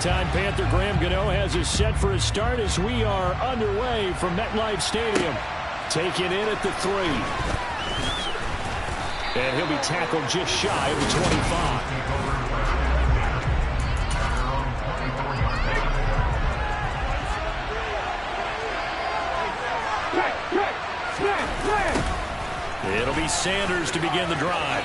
Longtime Panther Graham Gano has us set for a start as we are underway from MetLife Stadium. Taken in at the 3. And he'll be tackled just shy of the 25. It'll be Sanders to begin the drive.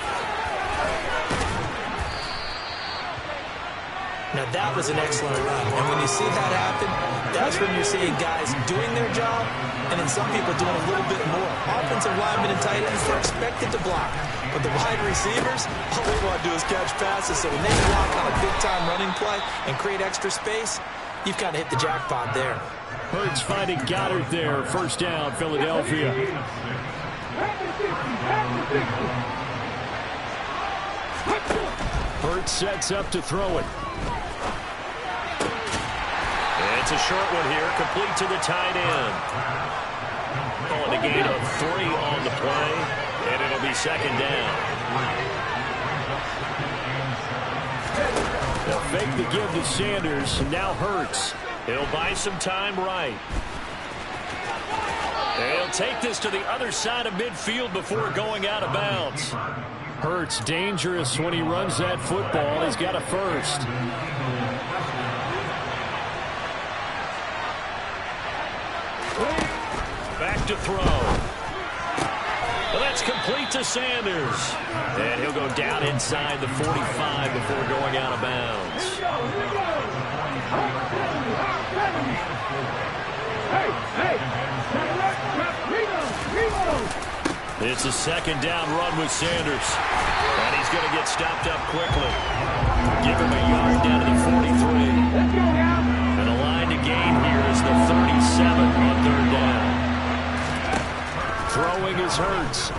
Now that was an excellent run, and when you see that happen, that's when you're seeing guys doing their job, and then some people doing a little bit more. Offensive linemen and tight ends are expected to block, but the wide receivers, all they want to do is catch passes, so when they block on a big-time running play and create extra space, you've kind of hit the jackpot there. Hurts finding Goddard there. First down, Philadelphia. Hurts sets up to throw it. It's a short one here, complete to the tight end. Calling a gain of 3 on the play, and it'll be second down. They'll fake the give to Sanders, and now Hurts. He'll buy some time right. He'll take this to the other side of midfield before going out of bounds. Hurts dangerous when he runs that football. He's got a first. Back to throw. Well, that's complete to Sanders. And he'll go down inside the 45 before going out of bounds. It's a second down run with Sanders. And he's going to get stopped up quickly. Give him a yard down to the 43. And a line to gain here is the 37 on third down. Throwing is Hurts. Oh,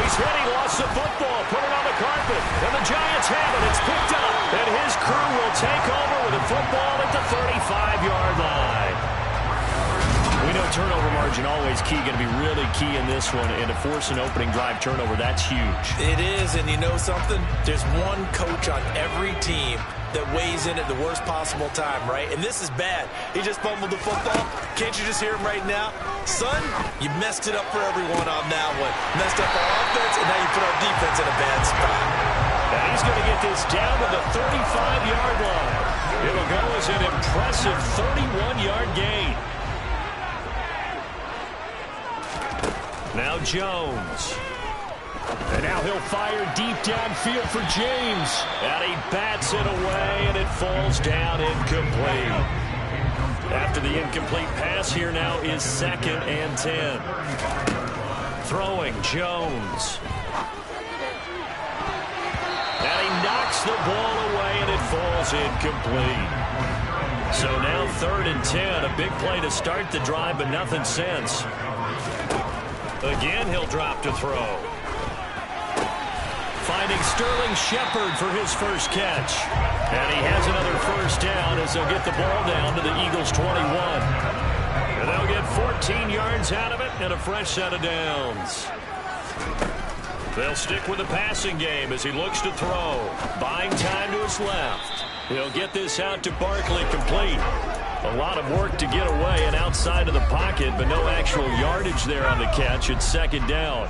he's hit. He lost the football. Put it on the carpet. And the Giants have it. It's picked up. And his crew will take over with the football at the 35-yard line. We know turnover margin always key, going to be really key in this one, and to force an opening drive turnover, that's huge. It is, and you know something? There's one coach on every team that weighs in at the worst possible time, right? And this is bad. He just fumbled the football. Can't you just hear him right now? Son, you messed it up for everyone on that one. Messed up our offense, and now you put our defense in a bad spot. And he's going to get this down to the 35-yard line. It'll go as an impressive 31-yard gain. Now Jones. And now he'll fire deep downfield for James. And he bats it away, and it falls down incomplete. After the incomplete pass, here now is 2nd and 10. Throwing Jones. And he knocks the ball away, and it falls incomplete. So now 3rd and 10. A big play to start the drive, but nothing since. Again, he'll drop to throw. Finding Sterling Shepard for his first catch. And he has another first down as they'll get the ball down to the Eagles' 21. And they'll get 14 yards out of it and a fresh set of downs. They'll stick with the passing game as he looks to throw. Buying time to his left. He'll get this out to Barkley, complete. A lot of work to get away and outside of the pocket, but no actual yardage there on the catch. It's 2nd down.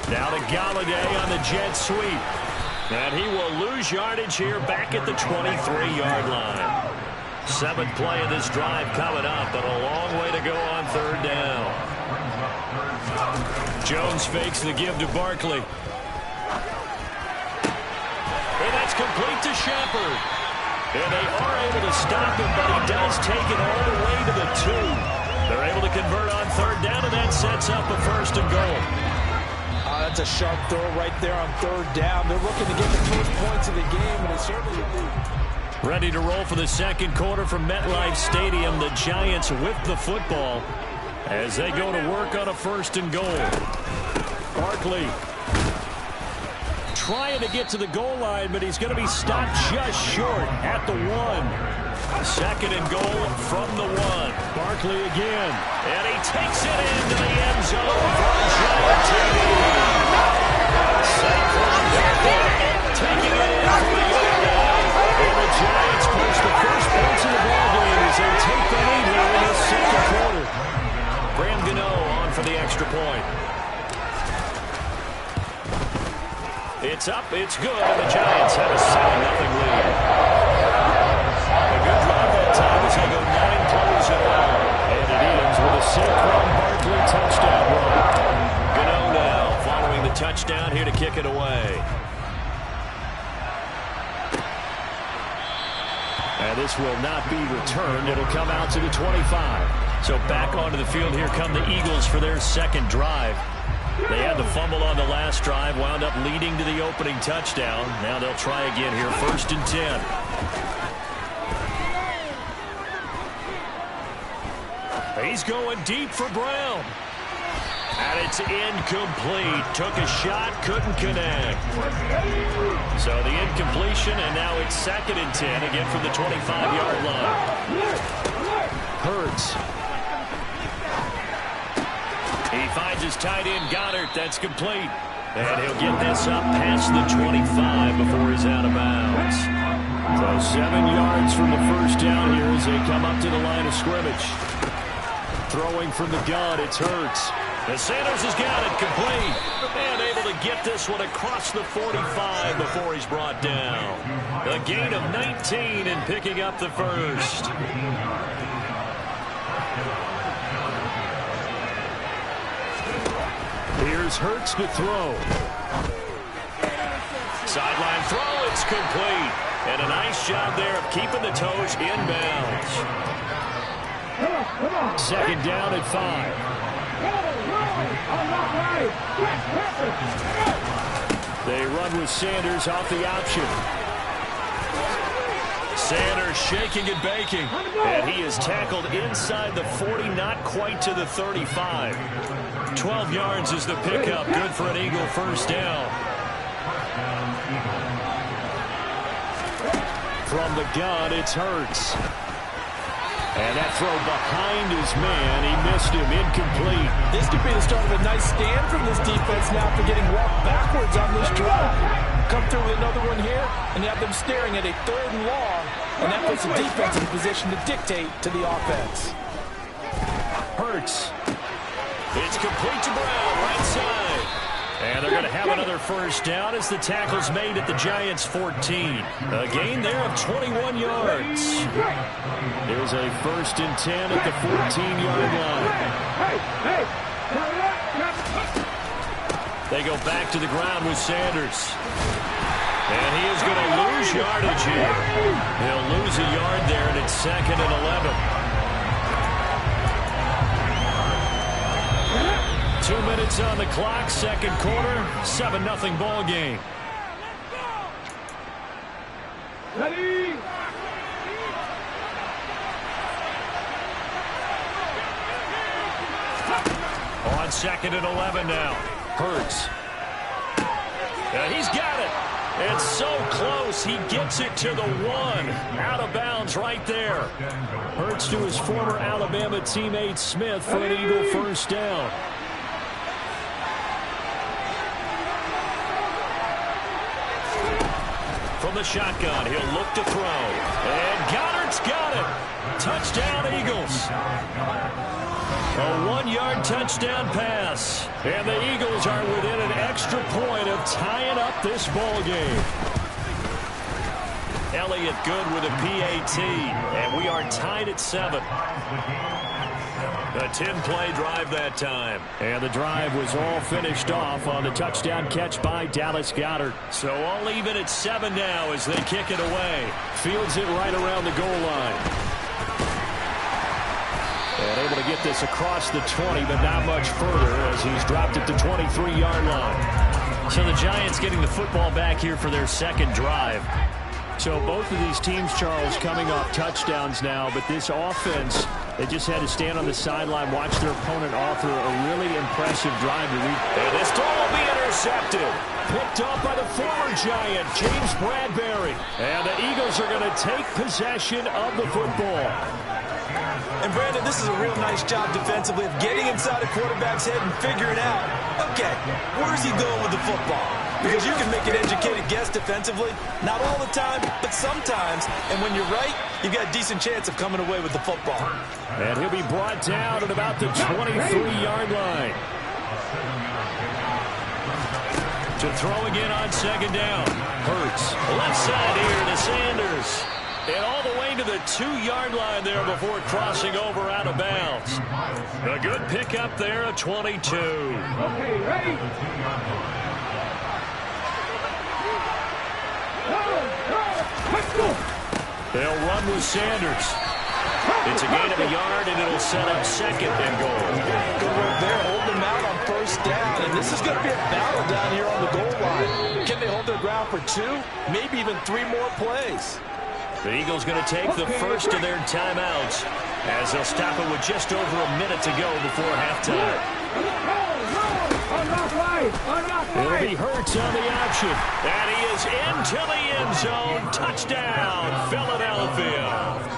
Now to Galladay on the jet sweep. And he will lose yardage here back at the 23-yard line. 7th play of this drive coming up, but a long way to go on 3rd down. Jones fakes the give to Barkley. And that's complete to Shepard. And they are able to stop him, but he does take it all the way to the 2. They're able to convert on 3rd down, and that sets up a 1st and goal. That's a sharp throw right there on 3rd down. They're looking to get the first points of the game, and it certainly will be. Ready to roll for the second quarter from MetLife Stadium. The Giants with the football as they go to work on a 1st and goal. Barkley trying to get to the goal line, but he's going to be stopped just short at the 1. 2nd and goal from the 1. Barkley again. And he takes it into the end zone for a Giant TD. It's up, it's good, and the Giants have a 7-0 lead. A good drive that time as they go 9 plays in all. And it ends with a Saquon Barkley touchdown run. Gano now following the touchdown here to kick it away. And this will not be returned. It'll come out to the 25. So back onto the field here come the Eagles for their second drive. They had the fumble on the last drive, wound up leading to the opening touchdown. Now they'll try again here, 1st and 10. He's going deep for Brown. And it's incomplete. Took a shot, couldn't connect. So the incompletion, and now it's 2nd and 10, again from the 25-yard line. Hurts. He finds his tight end, Goddard. That's complete. And he'll get this up past the 25 before he's out of bounds. So 7 yards from the first down here as they come up to the line of scrimmage. Throwing from the gun, it's Hurts. And Sanders has got it complete. And able to get this one across the 45 before he's brought down. A gain of 19 and picking up the first. Here's Hurts to throw. Sideline throw, it's complete. And a nice job there of keeping the toes inbounds. 2nd down at 5. They run with Sanders off the option. Sanders shaking and baking. And he is tackled inside the 40, not quite to the 35. 12 yards is the pickup. Good for an Eagle first down. From the gun, it's Hurts. And that throw behind his man. He missed him. Incomplete. This could be the start of a nice stand from this defense now for getting walked backwards on this drive. Come through with another one here, and you have them staring at a 3rd and long, and that puts the defense in a position to dictate to the offense. Hurts. It's complete to Brown, right side. And they're going to have another first down as the tackle's made at the Giants' 14. A gain there of 21 yards. There's a 1st and 10 at the 14-yard line. They go back to the ground with Sanders. And he is going to lose yardage here. He'll lose a yard there, and it's 2nd and 11. 2 minutes on the clock, 2nd quarter, 7-0 ball game. Ready? On 2nd and 11 now. Hurts. And he's got it. It's so close. He gets it to the 1. Out of bounds right there. Hurts to his former Alabama teammate Smith for an Eagle first down. From the shotgun, he'll look to throw. And Goddard's got it. Touchdown, Eagles. A 1-yard touchdown pass. And the Eagles are within an extra point of tying up this ball game. Elliott good with a PAT. And we are tied at 7. A 10-play drive that time. And the drive was all finished off on the touchdown catch by Dallas Goedert. So all even at 7 now as they kick it away. Fields it right around the goal line. And able to get this across the 20, but not much further as he's dropped it to 23-yard line. So the Giants getting the football back here for their second drive. So both of these teams, Charles, coming off touchdowns now, but this offense, they just had to stand on the sideline, watch their opponent author a really impressive drive. And this ball will be intercepted. Picked up by the former Giant, James Bradbury. And the Eagles are going to take possession of the football. And Brandon, this is a real nice job defensively of getting inside a quarterback's head and figuring out, okay, where's he going with the football? Because you can make an educated guess defensively, not all the time, but sometimes. And when you're right, you've got a decent chance of coming away with the football. And he'll be brought down at about the 23-yard line. To throw again on second down. Hurts. Left side here to Sanders. And all the way to the 2-yard line there before crossing over out of bounds. A good pickup there at 22. Okay, ready? Let's go. They'll run with Sanders. It's a gain of a yard, and it'll set up second and goal. Good work there, holding them out on first down, and this is going to be a battle down here on the goal line. Can they hold their ground for 2, maybe even 3 more plays? The Eagles going to take the first of their timeouts as they'll stop it with just over a minute to go before halftime. It'll be Hurts on the option. And he is into the end zone. Touchdown, Philadelphia.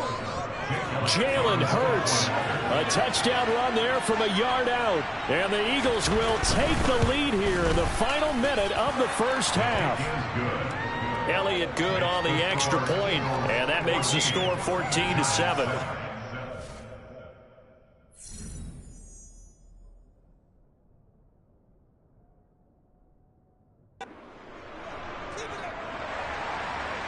Jalen Hurts, a touchdown run there from a yard out. And the Eagles will take the lead here in the final minute of the first half. Elliott good on the extra point, and that makes the score 14-7.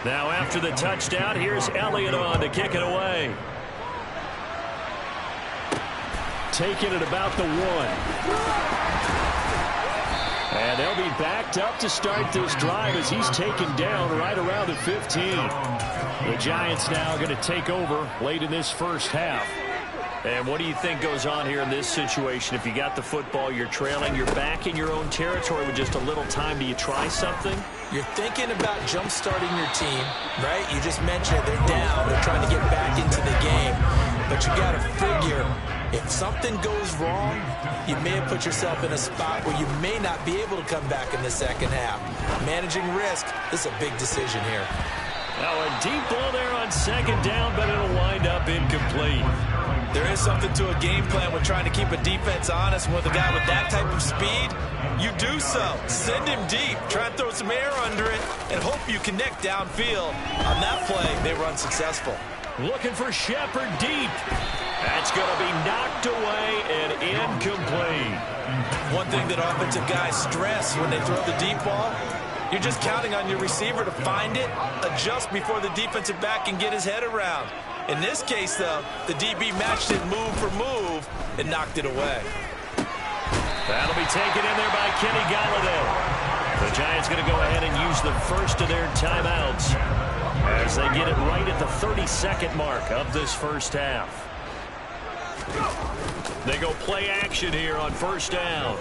Now after the touchdown, here's Elliott on to kick it away. Taking it about the 1. And they'll be backed up to start this drive as he's taken down right around the 15. The Giants now going to take over late in this first half. And what do you think goes on here in this situation? If you got the football, you're trailing, you're back in your own territory with just a little time. Do you try something? You're thinking about jump-starting your team, right? You just mentioned it. They're down. They're trying to get back into the game. But you got to figure, if something goes wrong, you may have put yourself in a spot where you may not be able to come back in the second half. Managing risk, this is a big decision here. Now a deep ball there on second down, but it'll wind up incomplete. There is something to a game plan with trying to keep a defense honest. With a guy with that type of speed, you do so. Send him deep. Try and throw some air under it and hope you connect downfield. On that play, they were unsuccessful. Looking for Shepard deep. That's going to be knocked away and incomplete. One thing that offensive guys stress when they throw the deep ball, you're just counting on your receiver to find it, adjust before the defensive back can get his head around. In this case, though, the DB matched it move for move and knocked it away. That'll be taken in there by Kenny Golladay. The Giants going to go ahead and use the first of their timeouts as they get it right at the 32nd mark of this first half. They go play action here on first down.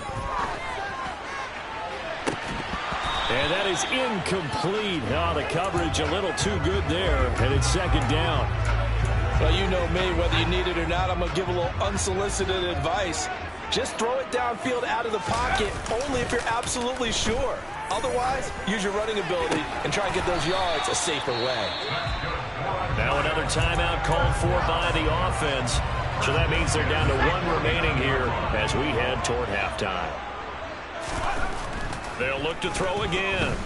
And that is incomplete. Oh, the coverage a little too good there, and it's second down. Well, you know me, whether you need it or not, I'm going to give a little unsolicited advice. Just throw it downfield out of the pocket, only if you're absolutely sure. Otherwise, use your running ability and try and get those yards a safer way. Now another timeout called for by the offense. So that means they're down to 1 remaining here as we head toward halftime. They'll look to throw again.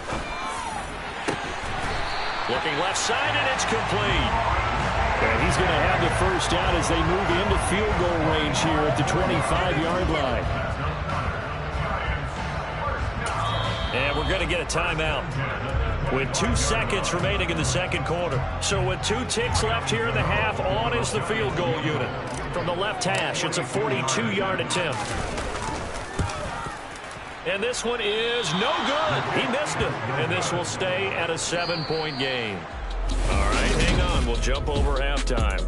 Looking left side, and it's complete. And he's going to have the first down as they move into field goal range here at the 25-yard line. And we're going to get a timeout with 2 seconds remaining in the second quarter. So with 2 ticks left here in the half, on is the field goal unit. From the left hash, it's a 42-yard attempt. And this one is no good. He missed it. And this will stay at a 7-point game. All right, hang on. We'll jump over halftime.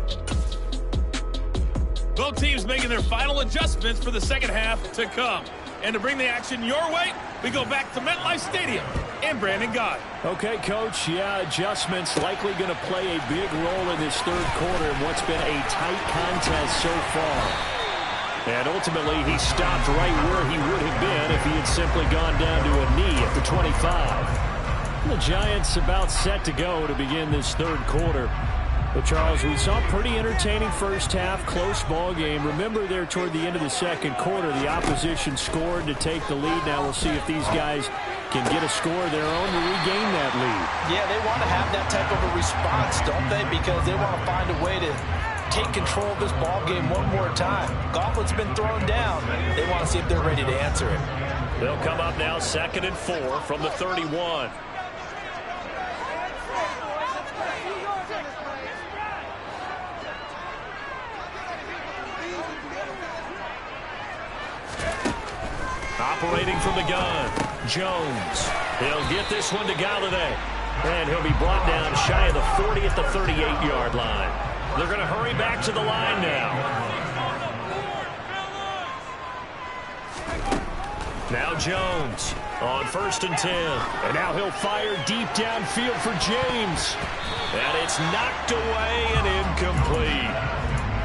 Both teams making their final adjustments for the second half to come. And to bring the action your way, we go back to MetLife Stadium and Brandon Gaudin. Okay, Coach. Yeah, adjustments likely going to play a big role in this third quarter in what's been a tight contest so far. And ultimately, he stopped right where he would have been if he had simply gone down to a knee at the 25. The Giants about set to go to begin this third quarter. But, Charles, we saw a pretty entertaining first half, close ball game. Remember there toward the end of the second quarter, the opposition scored to take the lead. Now we'll see if these guys can get a score of their own to regain that lead. Yeah, they want to have that type of a response, don't they? Because they want to find a way to take control of this ball game one more time. Gauntlet's been thrown down. They want to see if they're ready to answer it. They'll come up now 2nd and 4 from the 31. Operating from the gun, Jones. He'll get this one to Galladay. And he'll be brought down shy of the 40 at the 38-yard line. They're going to hurry back to the line now. Now Jones on 1st and 10. And now he'll fire deep downfield for James. And it's knocked away and incomplete.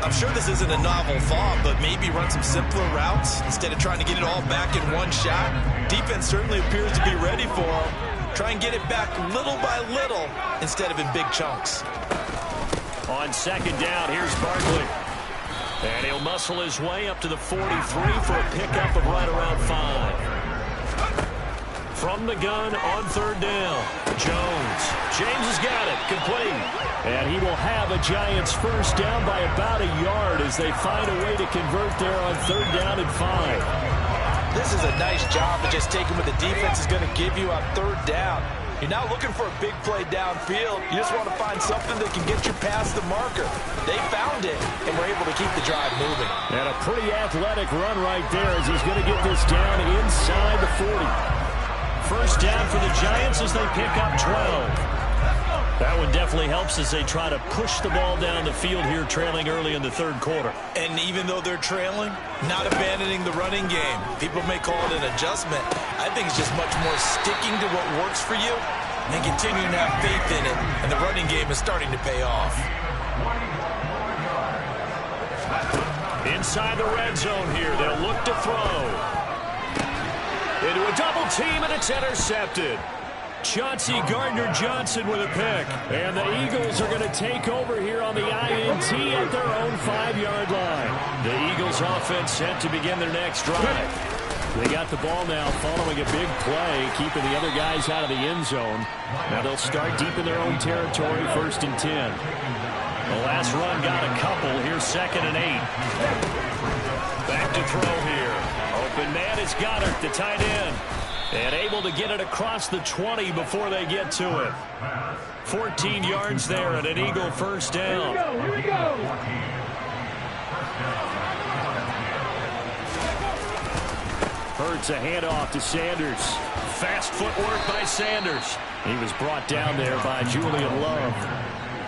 I'm sure this isn't a novel thought, but maybe run some simpler routes instead of trying to get it all back in one shot. Defense certainly appears to be ready for him. Try and get it back little by little instead of in big chunks. On 2nd down, here's Barkley. And he'll muscle his way up to the 43 for a pickup of right around 5. From the gun on 3rd down, Jones. James has got it, complete. And he will have a Giants first down by about a yard as they find a way to convert there on 3rd down and 5. This is a nice job of just taking what the defense is going to give you on 3rd down. You're not looking for a big play downfield. You just want to find something that can get you past the marker. They found it, and were able to keep the drive moving. And a pretty athletic run right there as he's going to get this down inside the 40. First down for the Giants as they pick up 12. That one definitely helps as they try to push the ball down the field here, trailing early in the 3rd quarter. And even though they're trailing, not abandoning the running game. People may call it an adjustment. I think it's just much more sticking to what works for you and continuing to have faith in it. And the running game is starting to pay off. Inside the red zone here, they'll look to throw. Into a double team, and it's intercepted. Chauncey Gardner-Johnson with a pick. And the Eagles are going to take over here on the INT at their own 5-yard line. The Eagles offense set to begin their next drive. They got the ball now following a big play, keeping the other guys out of the end zone. Now they'll start deep in their own territory, 1st and 10. The last run got a couple. Here's 2nd and 8. Back to throw here. Open man is Goddard, the tight end. And able to get it across the 20 before they get to it. 14 yards there and an Eagle first down. Here we go. Hurts a handoff to Sanders. Fast footwork by Sanders. He was brought down there by Julian Love.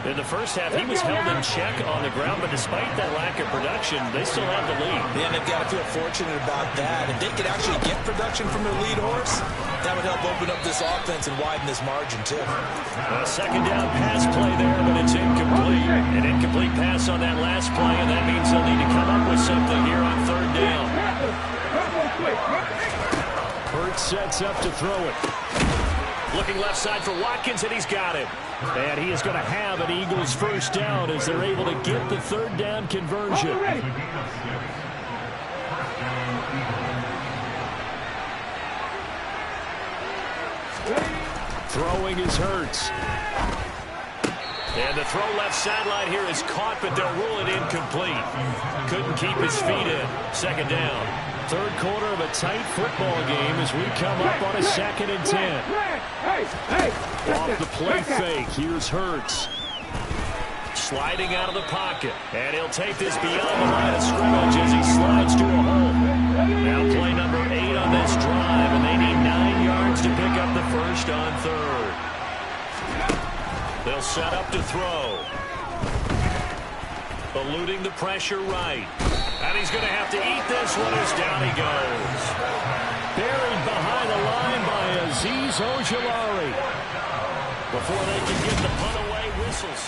In the first half, he was held in check on the ground, but despite that lack of production, they still have the lead. Yeah, and they've got to feel fortunate about that. If they could actually get production from their lead horse, that would help open up this offense and widen this margin, too. A 2nd down pass play there, but it's incomplete. An incomplete pass on that last play, and that means they'll need to come up with something here on 3rd down. Hurts sets up to throw it. Looking left side for Watkins, and he's got it. And he is going to have an Eagles first down as they're able to get the 3rd down conversion. Throwing is Hurts. And the throw left sideline here is caught, but they'll rule it incomplete. Couldn't keep his feet in. 2nd down. 3rd quarter of a tight football game as we come up on a 2nd and 10. Off the play fake, here's Hurts. Sliding out of the pocket. And he'll take this beyond the line of scrimmage as he slides to a hole. Now play number 8 on this drive, and they need 9 yards to pick up the first on 3rd. They'll set up to throw. Eluding the pressure right. And he's going to have to eat this one as down he goes. Buried behind the line by Azeez Ojulari. Before they can get the punt away, whistles.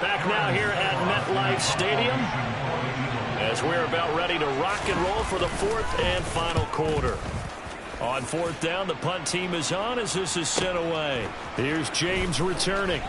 Back now here at MetLife Stadium as we're about ready to rock and roll for the 4th and final quarter. On 4th down, the punt team is on as this is sent away. Here's James returning.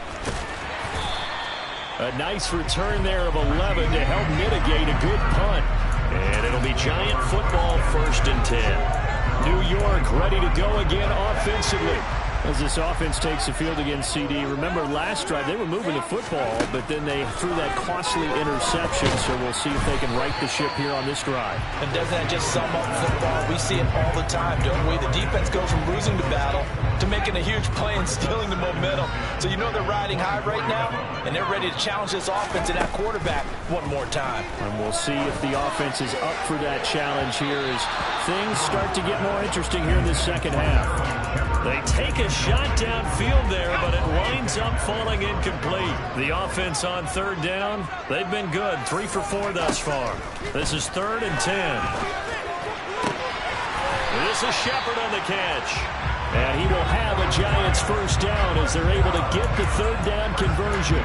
A nice return there of 11 to help mitigate a good punt. And it'll be Giant football 1st and 10. New York ready to go again offensively. As this offense takes the field against CD, remember last drive they were moving the football, but then they threw that costly interception, so we'll see if they can right the ship here on this drive. And doesn't that just sum up football? We see it all the time, don't we? The defense goes from losing the battle to making a huge play and stealing the momentum. So you know they're riding high right now, and they're ready to challenge this offense and that quarterback one more time. And we'll see if the offense is up for that challenge here as things start to get more interesting here in the second half. They take a shot downfield there, but it winds up falling incomplete. The offense on third down, they've been good. 3 for 4 thus far. This is 3rd and 10. This is Shepard on the catch. And he will have a Giants first down as they're able to get the third down conversion.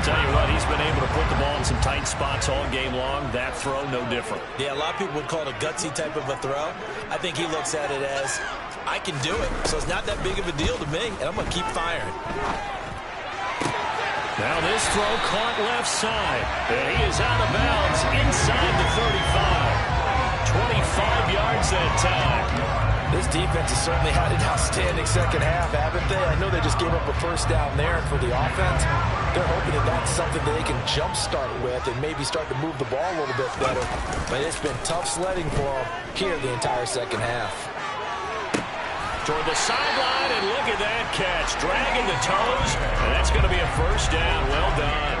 Tell you what, he's been able to put the ball in some tight spots all game long. That throw, no different. Yeah, a lot of people would call it a gutsy type of a throw. I think he looks at it as, I can do it, so it's not that big of a deal to me, and I'm going to keep firing. Now this throw caught left side, and he is out of bounds inside the 35. 25 yards that time. This defense has certainly had an outstanding second half, haven't they? I know they just gave up a first down there, and for the offense, they're hoping that that's something that they can jumpstart with and maybe start to move the ball a little bit better. But it's been tough sledding for them here the entire second half. Toward the sideline, and look at that catch. Dragging the toes, and that's going to be a first down. Well done.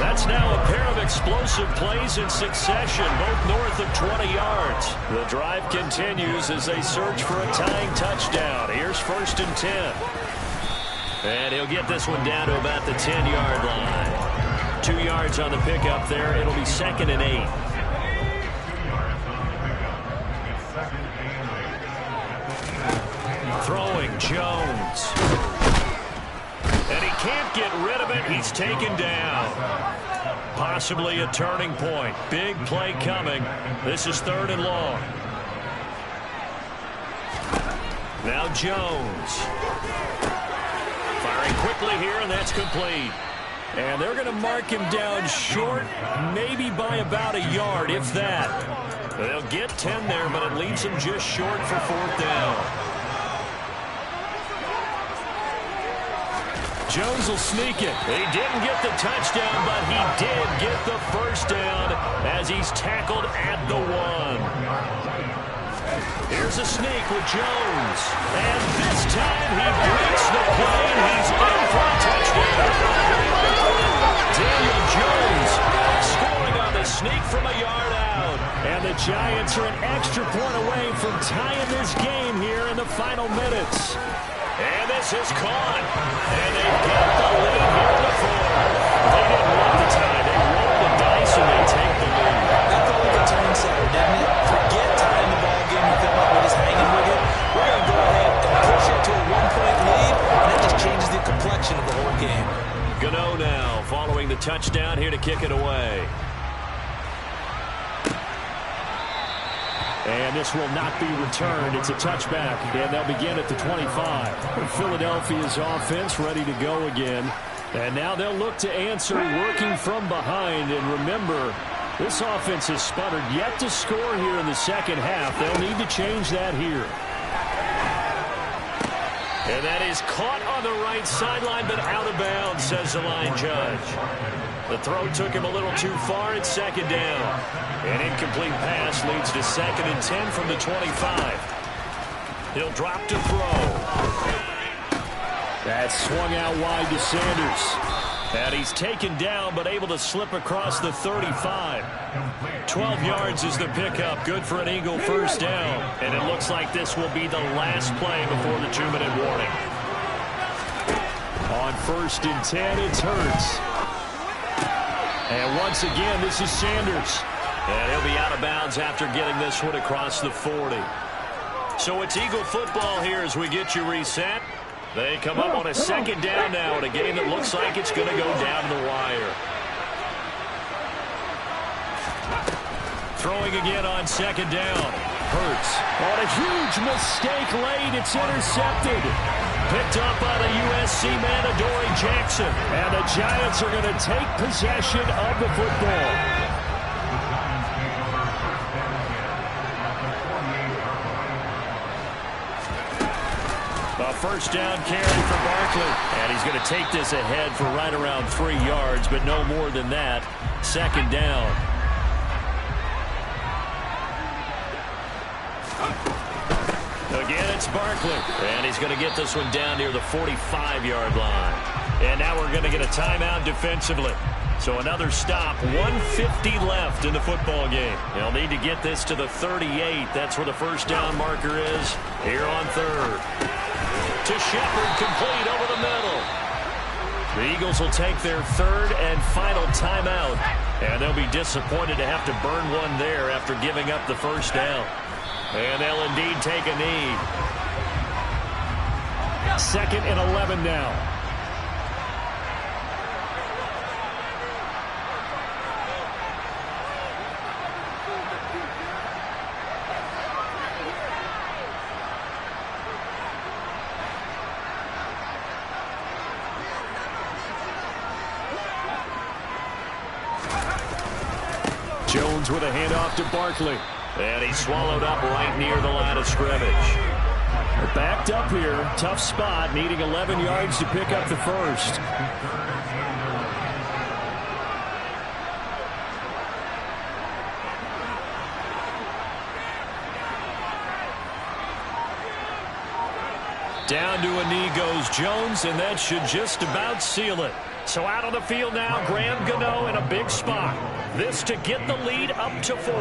That's now a pair of explosive plays in succession, both north of 20 yards. The drive continues as they search for a tying touchdown. Here's 1st and 10. And he'll get this one down to about the 10-yard line. 2 yards on the pickup there. It'll be 2nd and 8. Throwing Jones. And he can't get rid of it. He's taken down. Possibly a turning point. Big play coming. This is 3rd and long. Now Jones. Firing quickly here, and that's complete. And they're going to mark him down short, maybe by about a yard, if that. They'll get 10 there, but it leaves him just short for 4th down. Jones will sneak it. He didn't get the touchdown, but he did get the first down as he's tackled at the 1. Here's a sneak with Jones. And this time he breaks the plane. He's in for a touchdown. Daniel Jones scoring on the sneak from a yard out. And the Giants are an extra point away from tying this game here in the final minutes. And this is caught. And they get the lead here in the 4th. They didn't want the tie. They rolled the dice and they take the lead. That felt like a turn setter, didn't it? Forget tying the ball game. You felt like we're just hanging with it. We're going to go ahead and push it to a 1-point lead, and that just changes the complexion of the whole game. Gano now following the touchdown here to kick it away. And this will not be returned. It's a touchback, and they'll begin at the 25. Philadelphia's offense ready to go again. And now they'll look to answer working from behind. And remember, this offense has sputtered yet to score here in the second half. They'll need to change that here. And that is caught on the right sideline, but out of bounds, says the line judge. The throw took him a little too far. It's 2nd down. An incomplete pass leads to 2nd and 10 from the 25. He'll drop to throw. That's swung out wide to Sanders. And he's taken down, but able to slip across the 35. 12 yards is the pickup. Good for an Eagle first down. And it looks like this will be the last play before the 2-minute warning. On 1st and 10, it's Hurts. And once again, this is Sanders. And he'll be out of bounds after getting this one across the 40. So it's Eagle football here as we get you reset. They come up on a 2nd down now in a game that looks like it's going to go down the wire. Throwing again on 2nd down. Hurts on a huge mistake late. It's intercepted. Picked up by the USC man, Adoree Jackson. And the Giants are going to take possession of the football. A first down carry for Barkley. And he's going to take this ahead for right around 3 yards, but no more than that. Second down. Again, it's Barkley. And he's going to get this one down near the 45-yard line. And now we're going to get a timeout defensively. So another stop, 1:50 left in the football game. They'll need to get this to the 38. That's where the first down marker is here on third. To Shepard, complete over the middle. The Eagles will take their third and final timeout. And they'll be disappointed to have to burn one there after giving up the first down. And they'll indeed take a knee. 2nd and 11 now. Jones with a handoff to Barkley. And he's swallowed up right near the line of scrimmage. They're backed up here. Tough spot, needing 11 yards to pick up the first. Down to a knee goes Jones, and that should just about seal it. So out on the field now, Graham Gano in a big spot. This to get the lead up to 4.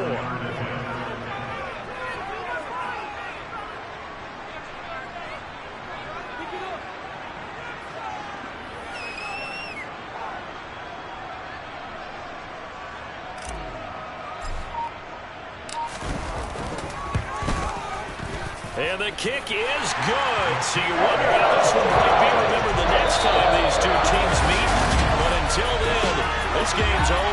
And the kick is good. So you wonder how this one might be remembered the next time these two teams meet. But until then, this game's over.